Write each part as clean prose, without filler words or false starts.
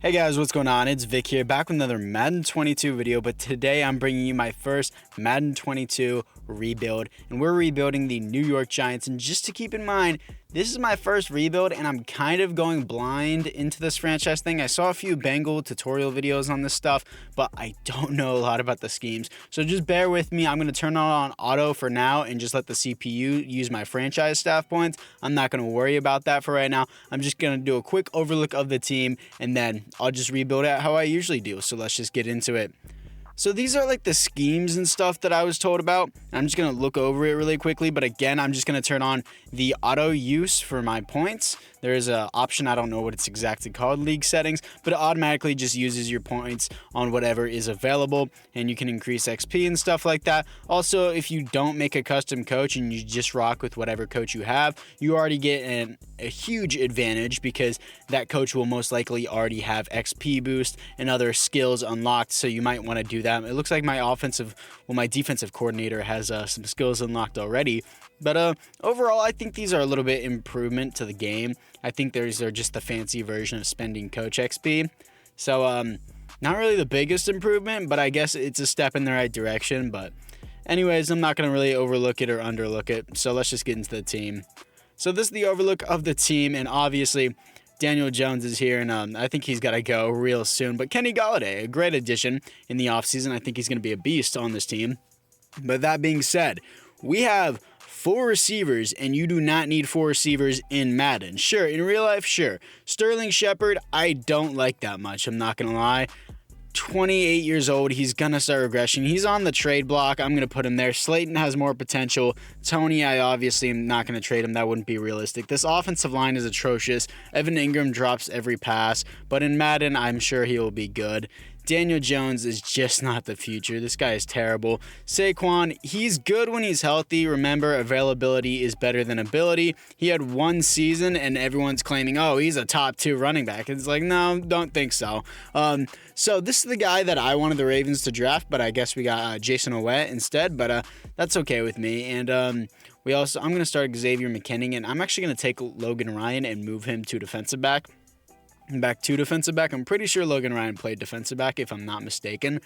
Hey guys, what's going on? It's Vic here, back with another Madden 22 video, but today I'm bringing you my first Madden 22 rebuild, and we're rebuilding the New York Giants. And just to keep in mind, this is my first rebuild, and I'm kind of going blind into this franchise thing. I saw a few Bengal tutorial videos on this stuff, but I don't know a lot about the schemes, so just bear with me. I'm going to turn it on auto for now and just let the CPU use my franchise staff points. I'm not going to worry about that for right now. I'm just going to do a quick overlook of the team, and then I'll just rebuild it how I usually do. So let's just get into it. So these are like the schemes and stuff that I was told about. I'm just going to look over it really quickly, but again, I'm just going to turn on the auto use for my points. There is an option, I don't know what it's exactly called, league settings, but it automatically just uses your points on whatever is available, and you can increase XP and stuff like that. Also, if you don't make a custom coach and you just rock with whatever coach you have, you already get a huge advantage because that coach will most likely already have XP boost and other skills unlocked, so you might want to do that. It looks like my defensive coordinator has some skills unlocked already. But overall, I think these are a little bit improvement to the game. I think these are just the fancy version of spending coach XP. So not really the biggest improvement, but I guess it's a step in the right direction. But anyways, I'm not going to really overlook it or underlook it. So let's just get into the team. So this is the overlook of the team, and obviously Daniel Jones is here, and I think he's got to go real soon. But Kenny Golladay, a great addition in the offseason. I think he's going to be a beast on this team. But that being said, we have 4 receivers, and you do not need 4 receivers in Madden. Sure, in real life, sure. Sterling Shepard, I don't like that much. I'm not going to lie. 28 years old, he's going to start regression. He's on the trade block. I'm going to put him there. Slayton has more potential. Tony, I obviously am not going to trade him. That wouldn't be realistic. This offensive line is atrocious. Evan Ingram drops every pass, but in Madden, I'm sure he will be good. Daniel Jones is just not the future. This guy is terrible. Saquon, he's good when he's healthy. Remember, availability is better than ability. He had 1 season, and everyone's claiming, oh, he's a top 2 running back. It's like, no, don't think so. So this is the guy that I wanted the Ravens to draft, but I guess we got Jason Oweh instead, but that's okay with me. And I'm going to start Xavier McKinney, and I'm actually going to take Logan Ryan and move him to defensive back. Back to defensive back. I'm pretty sure Logan Ryan played defensive back, if I'm not mistaken.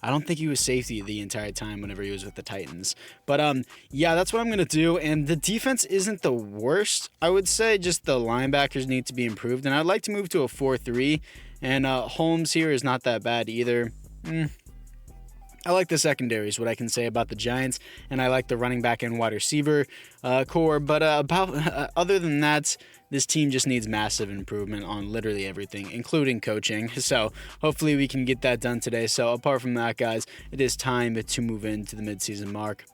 I don't think he was safety the entire time whenever he was with the Titans. But yeah, that's what I'm going to do. And the defense isn't the worst, I would say. Just the linebackers need to be improved. And I'd like to move to a 4-3. And Holmes here is not that bad either. I like the secondary is what I can say about the Giants, and I like the running back and wide receiver core. But other than that, this team just needs massive improvement on literally everything, including coaching. So hopefully we can get that done today. So apart from that, guys, it is time to move into the midseason mark.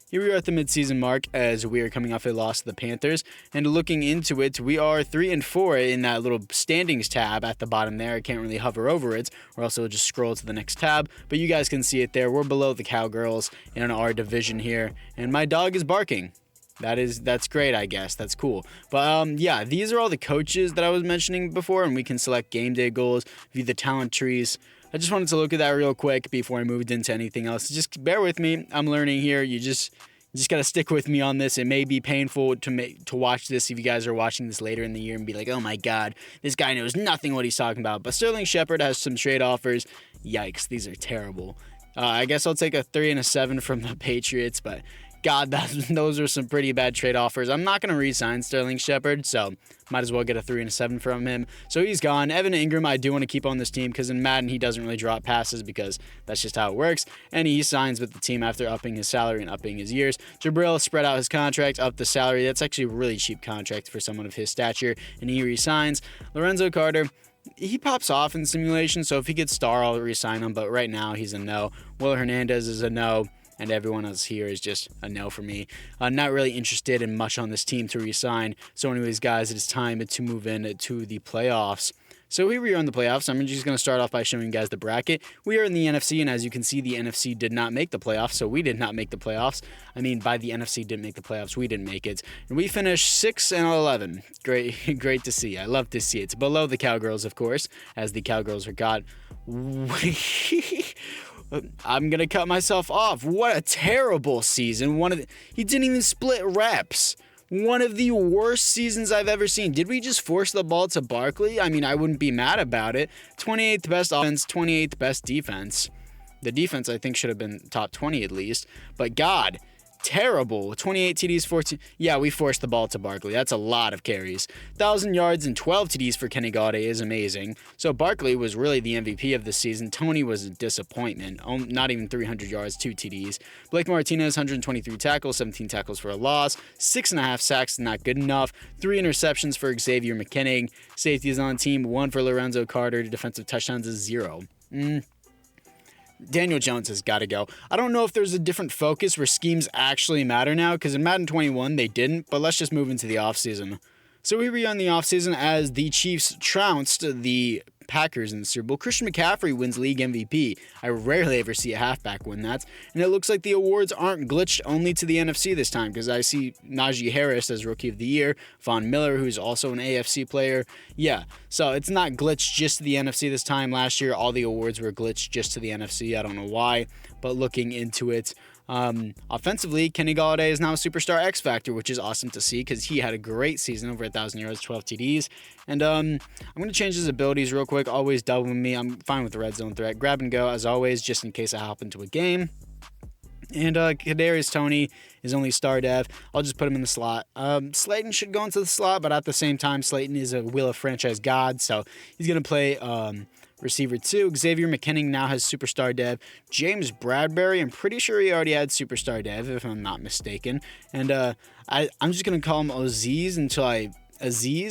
Here we are at the midseason mark as we are coming off a loss to the Panthers. And looking into it, we are 3-4 in that little standings tab at the bottom there. I can't really hover over it, or else it'll just scroll to the next tab. But you guys can see it there. We're below the Cowgirls in our division here. And my dog is barking. That's great, I guess. That's cool. But yeah, these are all the coaches that I was mentioning before, and we can select game day goals, view the talent trees. I just wanted to look at that real quick before I moved into anything else. Just bear with me. I'm learning here. You just got to stick with me on this. It may be painful to watch this if you guys are watching this later in the year and be like, oh my God, this guy knows nothing what he's talking about. But Sterling Shepard has some trade offers. Yikes, these are terrible. I guess I'll take a 3 and a 7 from the Patriots, but God, those are some pretty bad trade offers. I'm not going to re-sign Sterling Shepard, so might as well get a 3 and a 7 from him. So he's gone. Evan Ingram, I do want to keep on this team because in Madden, he doesn't really drop passes because that's just how it works. And he signs with the team after upping his salary and upping his years. Jabril spread out his contract, up the salary. That's actually a really cheap contract for someone of his stature, and he re-signs. Lorenzo Carter, he pops off in simulation, so if he gets star, I'll re-sign him, but right now he's a no. Will Hernandez is a no. And everyone else here is just a no for me. Not really interested in much on this team to re-sign. So anyways, guys, it is time to move into the playoffs. So here we are in the playoffs. I'm just going to start off by showing you guys the bracket. We are in the NFC, and as you can see, the NFC did not make the playoffs, so we did not make the playoffs. I mean, by the NFC didn't make the playoffs, we didn't make it. And we finished 6-11. Great to see. I love to see it. It's below the Cowgirls, of course, as the Cowgirls are God. I'm going to cut myself off. What a terrible season. He didn't even split reps. One of the worst seasons I've ever seen. Did we just force the ball to Barkley? I mean, I wouldn't be mad about it. 28th best offense, 28th best defense. The defense, I think, should have been top 20 at least. But God, terrible. 28 TDs, 14. Yeah, we forced the ball to Barkley. That's a lot of carries. 1,000 yards and 12 TDs for Kenny Golladay is amazing. So Barkley was really the MVP of the season. Tony was a disappointment. Not even 300 yards, 2 TDs. Blake Martinez, 123 tackles, 17 tackles for a loss. 6.5 sacks, not good enough. 3 interceptions for Xavier McKinney. Safeties on team, 1 for Lorenzo Carter. Defensive touchdowns is 0. Daniel Jones has got to go. I don't know if there's a different focus where schemes actually matter now, because in Madden 21 they didn't, but let's just move into the offseason. So here we are in the offseason as the Chiefs trounced the Packers in the Super Bowl. Christian McCaffrey wins league MVP. I rarely ever see a halfback win that. And it looks like the awards aren't glitched only to the NFC this time, because I see Najee Harris as Rookie of the Year, Von Miller, who's also an AFC player. Yeah, so it's not glitched just to the NFC this time. Last year, all the awards were glitched just to the NFC. I don't know why, but looking into it, offensively, Kenny Golladay is now a superstar X Factor, which is awesome to see because he had a great season, over 1,000 yards, 12 TDs. And I'm going to change his abilities real quick. Always double me. I'm fine with the red zone threat. Grab and go, as always, just in case I hop into a game. And Kadarius Toney is only star dev. I'll just put him in the slot. Slayton should go into the slot, but at the same time, Slayton is a Wheel of Franchise God, so he's going to play receiver 2. Xavier McKinney now has superstar dev. James Bradbury, I'm pretty sure he already had superstar dev, if I'm not mistaken. And I'm just going to call him Aziz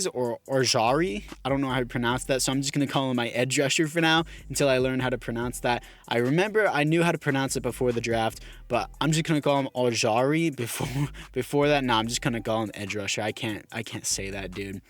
or Jari. I don't know how to pronounce that, so I'm just going to call him my edge rusher for now until I learn how to pronounce that. I remember I knew how to pronounce it before the draft, but I'm just going to call him Jari before that. No, I'm just going to call him edge rusher. I can't say that, dude.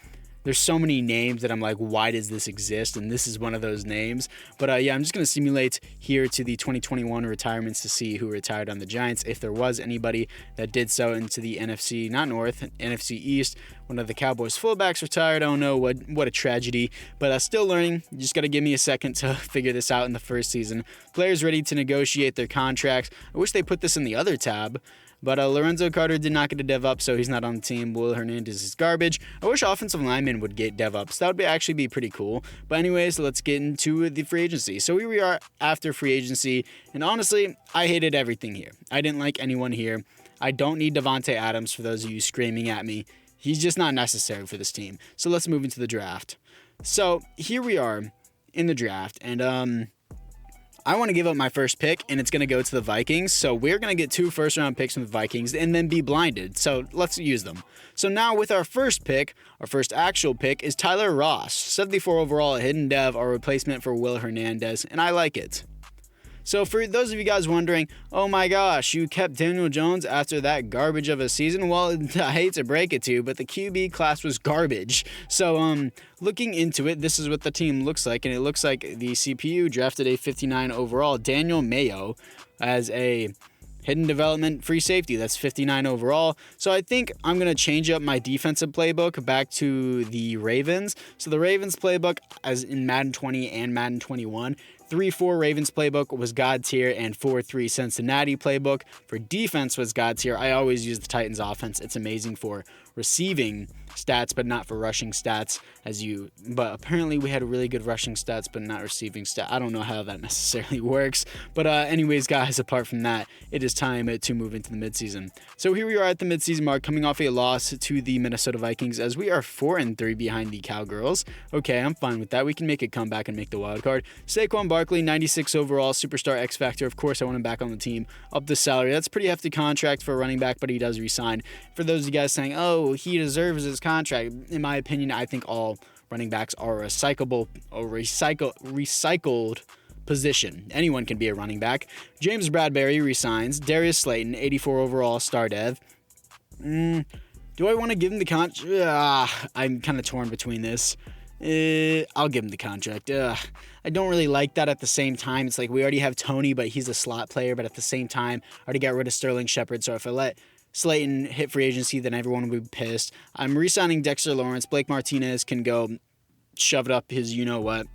There's so many names that I'm like, why does this exist? And this is one of those names. But yeah, I'm just going to simulate here to the 2021 retirements to see who retired on the Giants, if there was anybody that did so, into the NFC, not North, NFC East. One of the Cowboys fullbacks retired. Oh no, what a tragedy. But still learning. You just got to give me a second to figure this out in the first season. Players ready to negotiate their contracts. I wish they put this in the other tab. But Lorenzo Carter did not get a dev up, so he's not on the team. Will Hernandez is garbage. I wish offensive linemen would get dev ups. That would actually be pretty cool. But anyways, let's get into the free agency. So here we are after free agency, and honestly, I hated everything here. I didn't like anyone here. I don't need Devontae Adams, for those of you screaming at me. He's just not necessary for this team. So let's move into the draft. So here we are in the draft, and I want to give up my first pick, and it's going to go to the Vikings. So we're going to get 2 first-round picks from the Vikings and then be blinded. So let's use them. So now with our first pick, our first actual pick is Tyler Ross. 74 overall, a hidden dev, our replacement for Will Hernandez, and I like it. So for those of you guys wondering, oh my gosh, you kept Daniel Jones after that garbage of a season? Well, I hate to break it to you, but the QB class was garbage. So looking into it, this is what the team looks like, and it looks like the CPU drafted a 59 overall Daniel Mayo as a hidden development free safety. That's 59 overall. So I think I'm going to change up my defensive playbook back to the Ravens. So the Ravens playbook, as in Madden 20 and Madden 21, 3-4 Ravens playbook was God tier, and 4-3 Cincinnati playbook for defense was God tier. I always use the Titans offense. It's amazing for receiving stats, but not for rushing stats, but apparently we had really good rushing stats, but not receiving stats. I don't know how that necessarily works, but anyways, guys, apart from that, it is time to move into the midseason. So here we are at the midseason mark, coming off a loss to the Minnesota Vikings, as we are 4-3 behind the Cowgirls. Okay, I'm fine with that. We can make a comeback and make the wild card. Saquon Barkley, 96 overall, superstar X Factor. Of course, I want him back on the team. Up the salary. That's a pretty hefty contract for a running back, but he does resign. For those of you guys saying, oh, he deserves his contract, in my opinion, I think all running backs are recycled position. Anyone can be a running back. James Bradbury resigns. Darius Slayton, 84 overall, star dev. Do I want to give him the contract? I'm kind of torn between this. I'll give him the contract. I don't really like that. At the same time, it's like we already have Tony, but he's a slot player. But at the same time, I already got rid of Sterling Shepard. So if I let Slayton hit free agency, then everyone will be pissed. I'm re-signing Dexter Lawrence. Blake Martinez can go shove it up his you-know-what.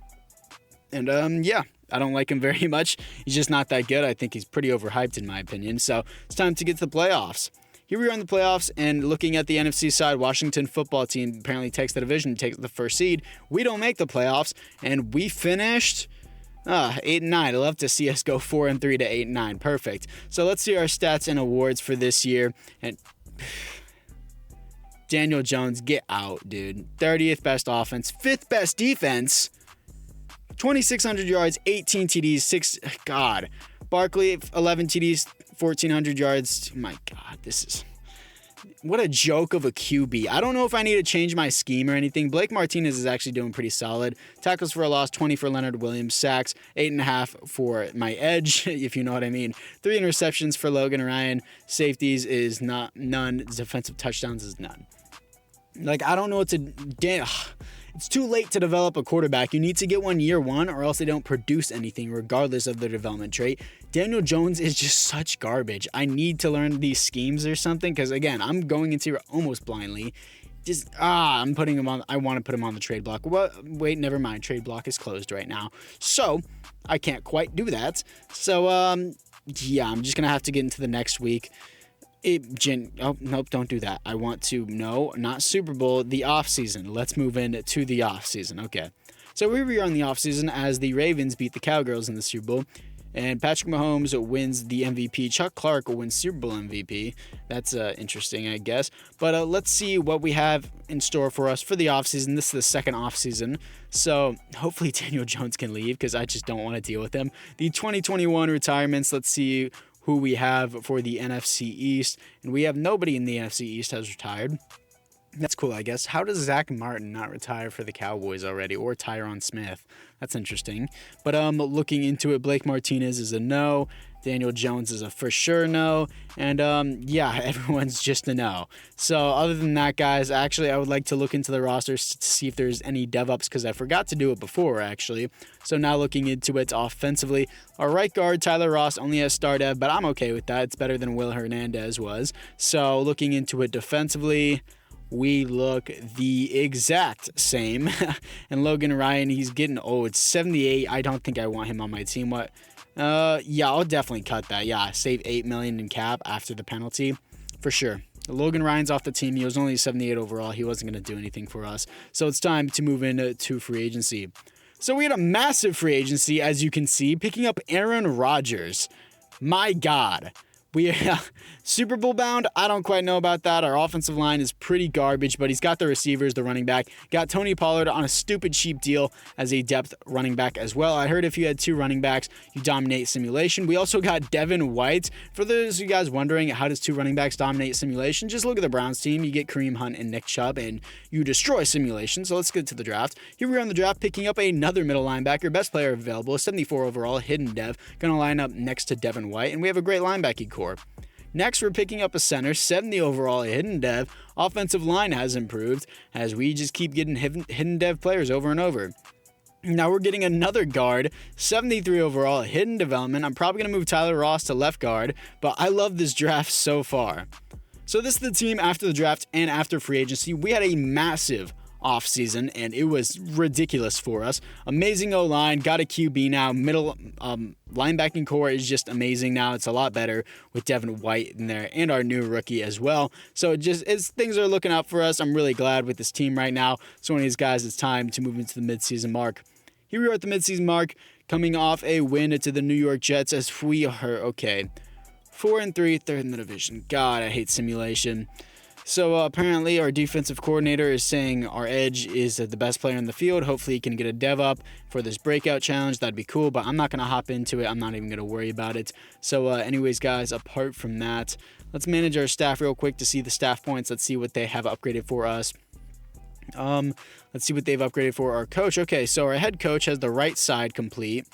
And, yeah, I don't like him very much. He's just not that good. I think he's pretty overhyped in my opinion. So it's time to get to the playoffs. here we are in the playoffs, and looking at the NFC side, Washington football team apparently takes the division, takes the first seed. We don't make the playoffs, and we finished 8-9. I'd love to see us go 4-3 to 8-9. Perfect. So let's see our stats and awards for this year. And Daniel Jones, get out, dude. 30th best offense, 5th best defense, 2,600 yards, 18 TDs, God. Barkley, 11 TDs, 1,400 yards. My God, this is... What a joke of a QB. I don't know if I need to change my scheme or anything. Blake Martinez is actually doing pretty solid. Tackles for a loss, 20 for Leonard Williams. Sacks, 8.5 for my edge, if you know what I mean. 3 interceptions for Logan Ryan. Safeties is none. Defensive touchdowns is none. Like, I don't know what to... It's too late to develop a quarterback. You need to get one year one, or else they don't produce anything regardless of their development trait. Daniel Jones is just such garbage. I need to learn these schemes or something, because again, I'm going into it almost blindly. I'm putting him on. I want to put him on the trade block. Well, wait, never mind. Trade block is closed right now, so I can't quite do that. So yeah, I'm just gonna have to get into the next week. Nope, don't do that. I want to not Super Bowl, the offseason. Let's move into the offseason. Okay. So here we are in the offseason as the Ravens beat the Cowgirls in the Super Bowl. And Patrick Mahomes wins the MVP. Chuck Clark wins Super Bowl MVP. That's interesting, I guess. But let's see what we have in store for us for the offseason. This is the second offseason. So hopefully Daniel Jones can leave, because I just don't want to deal with him. The 2021 retirements. Let's see who we have for the NFC East. And we have nobody in the NFC East has retired. That's cool, I guess. How does Zach Martin not retire for the Cowboys already? Or Tyron Smith? That's interesting. But looking into it, Blake Martinez is a no. Daniel Jones is a for sure no. And yeah, everyone's just a no. So other than that, guys, actually, I would like to look into the rosters to see if there's any dev ups, because I forgot to do it before, actually. So now looking into it offensively, our right guard, Tyler Ross, only has star dev, but I'm okay with that. It's better than Will Hernandez was. So looking into it defensively, we look the exact same. And Logan Ryan, he's getting old. It's 78. I don't think I want him on my team. What? Yeah, I'll definitely cut that. Yeah, save $8 million in cap after the penalty, for sure. Logan Ryan's off the team. He was only 78 overall. He wasn't going to do anything for us. So it's time to move into free agency. So we had a massive free agency, as you can see, picking up Aaron Rodgers. My God. We are Super Bowl bound. I don't quite know about that. Our offensive line is pretty garbage, but he's got the receivers, the running back. Got Tony Pollard on a stupid cheap deal as a depth running back as well. I heard if you had 2 running backs, you dominate simulation. We also got Devin White. For those of you guys wondering, how does 2 running backs dominate simulation? Just look at the Browns team. You get Kareem Hunt and Nick Chubb, and you destroy simulation. So let's get to the draft. Here we are on the draft, picking up another middle linebacker, best player available, 74 overall, hidden dev. Going to line up next to Devin White, and we have a great linebacking core. Next, we're picking up a center, 70 overall, hidden dev. Offensive line has improved as we just keep getting hidden dev players over and over. Now we're getting another guard, 73 overall, hidden development. I'm probably going to move Tyler Ross to left guard, but I love this draft so far. So this is the team after the draft and after free agency. We had a massive offseason, and it was ridiculous for us. Amazing O-line, got a QB now. Middle linebacking core is just amazing now. It's a lot better with Devin White in there and our new rookie as well. So things are looking out for us. I'm really glad with this team right now. So one of these guys, it's time to move into the midseason mark. Here we are at the midseason mark, coming off a win to the New York Jets as we are, 4-3, third in the division. God, I hate simulation. So apparently our defensive coordinator is saying our edge is the best player in the field. Hopefully he can get a dev up for this breakout challenge. That'd be cool, but I'm not going to hop into it. I'm not even going to worry about it. So anyways, guys, apart from that, let's manage our staff real quick to see the staff points. Let's see what they have upgraded for us. Let's see what they've upgraded for our coach. Okay, so our head coach has the right side complete,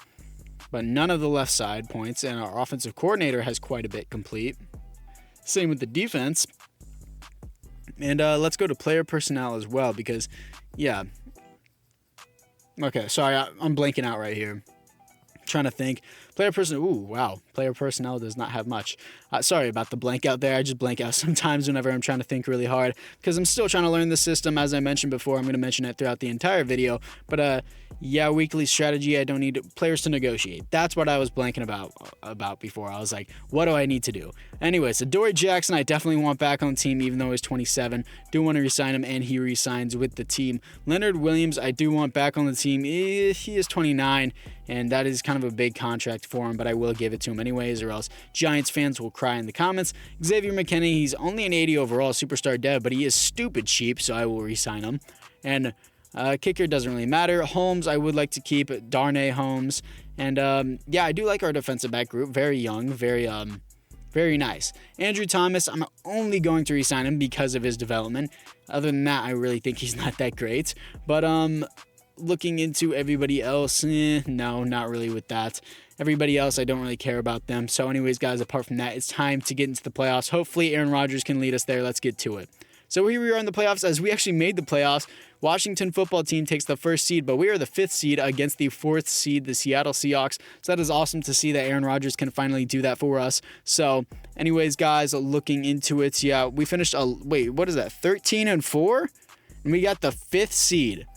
but none of the left side points, and our offensive coordinator has quite a bit complete. Same with the defense. And let's go to player personnel as well, because, yeah. Okay, sorry, I'm blanking out right here. Trying to think. Player personnel does not have much. Sorry about the blank out there. I just blank out sometimes whenever I'm trying to think really hard because I'm still trying to learn the system. As I mentioned before, I'm going to mention it throughout the entire video. But weekly strategy. I don't need players to negotiate. That's what I was blanking about before. I was like, what do I need to do? Anyways, Adoree Jackson, I definitely want back on the team, even though he's 27. Do want to re-sign him, and he re-signs with the team. Leonard Williams, I do want back on the team. He is 29, and that is kind of a big contract for him, but I will give it to him anyways, or else Giants fans will cry in the comments. Xavier McKinney, he's only an 80 overall, superstar dev, but he is stupid cheap, so I will re-sign him. And kicker doesn't really matter. Holmes, I would like to keep. Darnay Holmes. And I do like our defensive back group. Very young, very nice. Andrew Thomas, I'm only going to re-sign him because of his development. Other than that, I really think he's not that great. But looking into everybody else, no, not really with that. Everybody else, I don't really care about them. So anyways, guys, apart from that, it's time to get into the playoffs. Hopefully, Aaron Rodgers can lead us there. Let's get to it. So here we are in the playoffs. As we actually made the playoffs, Washington football team takes the 1st seed, but we are the 5th seed against the 4th seed, the Seattle Seahawks. So that is awesome to see that Aaron Rodgers can finally do that for us. So anyways, guys, looking into it, we finished, 13-4? And we got the 5th seed.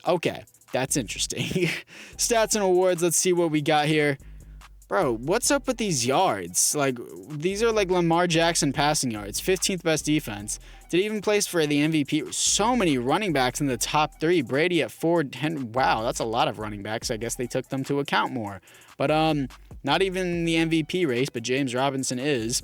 Okay, that's interesting. Stats and awards, let's see what we got here. Bro, what's up with these yards? Like, these are like Lamar Jackson passing yards. 15th best defense. Did even place for the MVP. So many running backs in the top 3. Brady at 4. Wow, that's a lot of running backs. I guess they took them to account more. But not even the MVP race, but James Robinson is.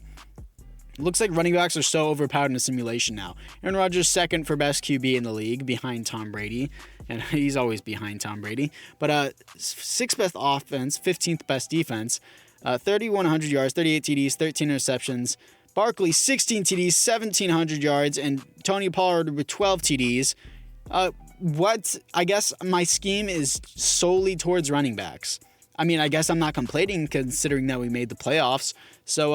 Looks like running backs are so overpowered in a simulation now. Aaron Rodgers 2nd for best QB in the league, behind Tom Brady. And he's always behind Tom Brady. But 6th best offense, 15th best defense, 3,100 yards, 38 TDs, 13 interceptions. Barkley, 16 TDs, 1,700 yards. And Tony Pollard with 12 TDs. I guess my scheme is solely towards running backs. I mean, I guess I'm not complaining considering that we made the playoffs. So,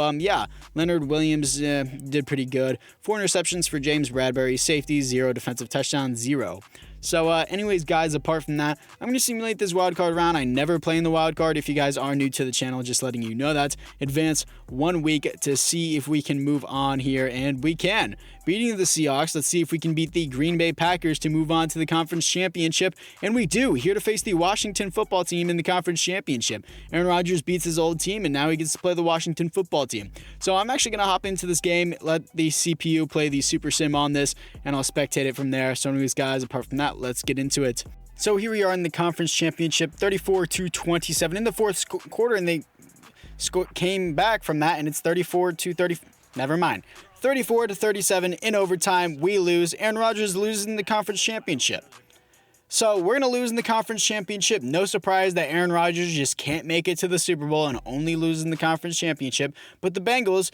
Leonard Williams did pretty good. 4 interceptions for James Bradbury. Safety, 0. Defensive touchdown, 0. So, anyways, guys, apart from that, I'm going to simulate this wildcard round. I never play in the wildcard. If you guys are new to the channel, just letting you know that. Advance 1 week to see if we can move on here, and we can. Beating the Seahawks, let's see if we can beat the Green Bay Packers to move on to the conference championship, and we do. Here to face the Washington football team in the conference championship. Aaron Rodgers beats his old team, and now he gets to play the Washington football team. So I'm actually going to hop into this game, let the CPU play the Super Sim on this, and I'll spectate it from there. So anyways, guys, apart from that, let's get into it. So here we are in the conference championship, 34-27 in the 4th quarter, and they came back from that, and it's 34-30. Never mind. 34-37 in overtime. We lose. Aaron Rodgers loses in the conference championship. So we're going to lose in the conference championship. No surprise that Aaron Rodgers just can't make it to the Super Bowl and only loses in the conference championship. But the Bengals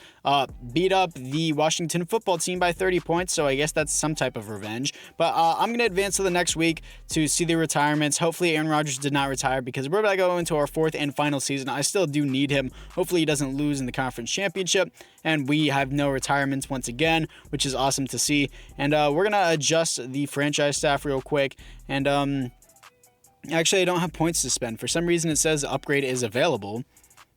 beat up the Washington football team by 30 points, so I guess that's some type of revenge. But I'm going to advance to the next week to see the retirements. Hopefully Aaron Rodgers did not retire because we're about to go into our 4th and final season. I still do need him. Hopefully he doesn't lose in the conference championship. And we have no retirements once again, which is awesome to see. And we're going to adjust the franchise staff real quick. And actually, I don't have points to spend. For some reason, it says upgrade is available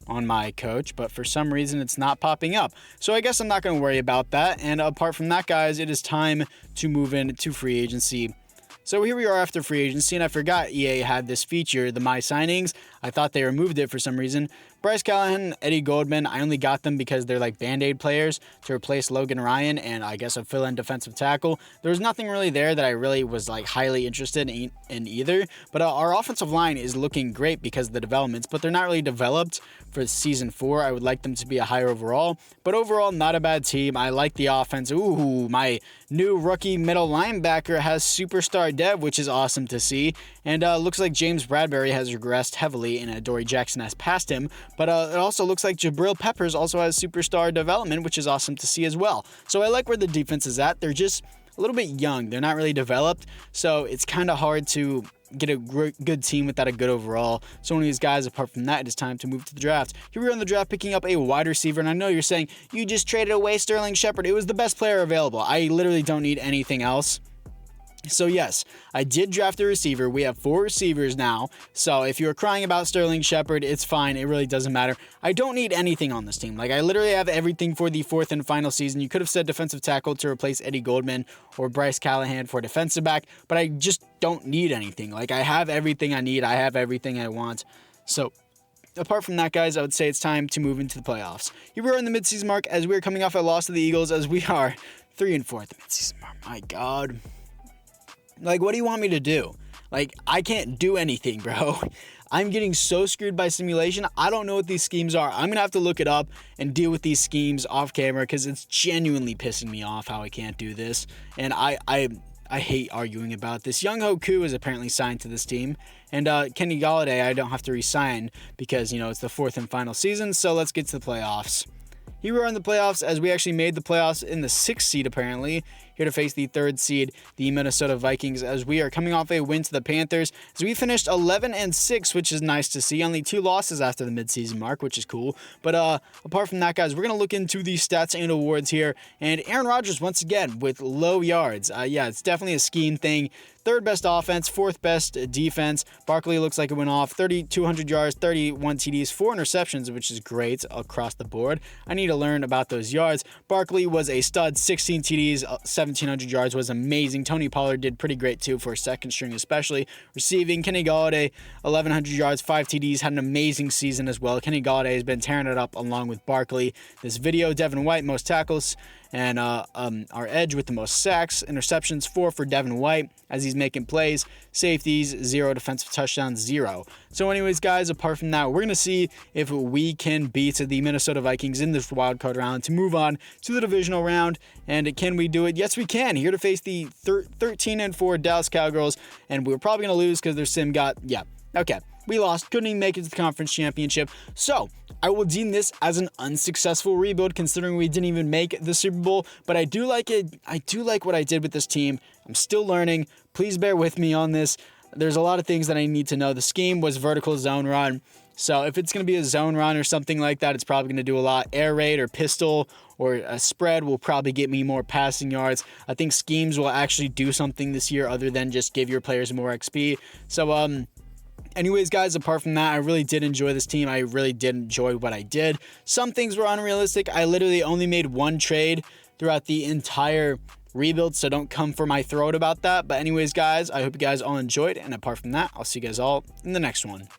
on my coach, but for some reason, it's not popping up. So I guess I'm not going to worry about that. And apart from that, guys, it is time to move into free agency. So here we are after free agency, and I forgot EA had this feature, the My Signings. I thought they removed it for some reason. Bryce Callahan, Eddie Goldman, I only got them because they're like Band-Aid players to replace Logan Ryan and I guess a fill-in defensive tackle. There was nothing really there that I really was like highly interested in either. But our offensive line is looking great because of the developments, but they're not really developed for season 4. I would like them to be a higher overall, but overall, not a bad team. I like the offense. Ooh, my new rookie middle linebacker has superstar dev, which is awesome to see. And looks like James Bradbury has regressed heavily and Adoree Jackson has passed him. But it also looks like Jabril Peppers also has superstar development, which is awesome to see as well. So I like where the defense is at. They're just a little bit young. They're not really developed. So it's kind of hard to get a good team without a good overall. So one of these guys, apart from that, it is time to move to the draft. Here we are in the draft picking up a wide receiver. And I know you're saying, you just traded away Sterling Shepard. It was the best player available. I literally don't need anything else. So yes, I did draft a receiver. We have 4 receivers now. So if you're crying about Sterling Shepard, it's fine. It really doesn't matter. I don't need anything on this team. Like, I literally have everything for the 4th and final season. You could have said defensive tackle to replace Eddie Goldman or Bryce Callahan for defensive back, but I just don't need anything. Like, I have everything I need. I have everything I want. So apart from that, guys, I would say it's time to move into the playoffs. Here we are in the midseason mark as we are coming off a loss to the Eagles, as we are 3-4 at the midseason mark. My God. Like, what do you want me to do? Like, I can't do anything, bro. I'm getting so screwed by simulation. I don't know what these schemes are. I'm going to have to look it up and deal with these schemes off camera because it's genuinely pissing me off how I can't do this. And I hate arguing about this. Young Ho Koo is apparently signed to this team. And Kenny Golladay, I don't have to re-sign because, it's the 4th and final season. So let's get to the playoffs. Here we are in the playoffs as we actually made the playoffs in the 6th seed, apparently. Here to face the 3rd seed, the Minnesota Vikings, as we are coming off a win to the Panthers. As we finished 11-6, which is nice to see. Only 2 losses after the midseason mark, which is cool. But apart from that, guys, we're going to look into the stats and awards here. And Aaron Rodgers, once again, with low yards. Yeah, it's definitely a scheme thing. 3rd best offense, 4th best defense. Barkley looks like it went off. 3,200 yards, 31 TDs, 4 interceptions, which is great across the board. I need to learn about those yards. Barkley was a stud, 16 TDs, 1,700 yards was amazing. Tony Pollard did pretty great too for a second string, especially receiving. Kenny Golladay, 1,100 yards, 5 TDs, had an amazing season as well. Kenny Golladay has been tearing it up along with Barkley. This video, Devin White, most tackles, and our edge with the most sacks. Interceptions, 4 for Devin White as he's making plays. Safeties, 0. Defensive touchdowns, 0. So anyways, guys, apart from that, we're going to see if we can beat the Minnesota Vikings in this wildcard round to move on to the divisional round. And can we do it? Yes, we can. Here to face the 13-4 Dallas Cowgirls. And we're probably going to lose because their sim got, okay. We lost, couldn't even make it to the conference championship. So I will deem this as an unsuccessful rebuild considering we didn't even make the Super Bowl. But I do like it. I do like what I did with this team. I'm still learning. Please bear with me on this. There's a lot of things that I need to know. The scheme was vertical zone run. So if it's going to be a zone run or something like that, it's probably going to do a lot. Air raid or pistol or a spread will probably get me more passing yards. I think schemes will actually do something this year other than just give your players more XP. So, anyways, guys, apart from that, I really did enjoy this team. I really did enjoy what I did. Some things were unrealistic. I literally only made 1 trade throughout the entire rebuild, so don't come for my throat about that. But anyways, guys, I hope you guys all enjoyed. And apart from that, I'll see you guys all in the next one.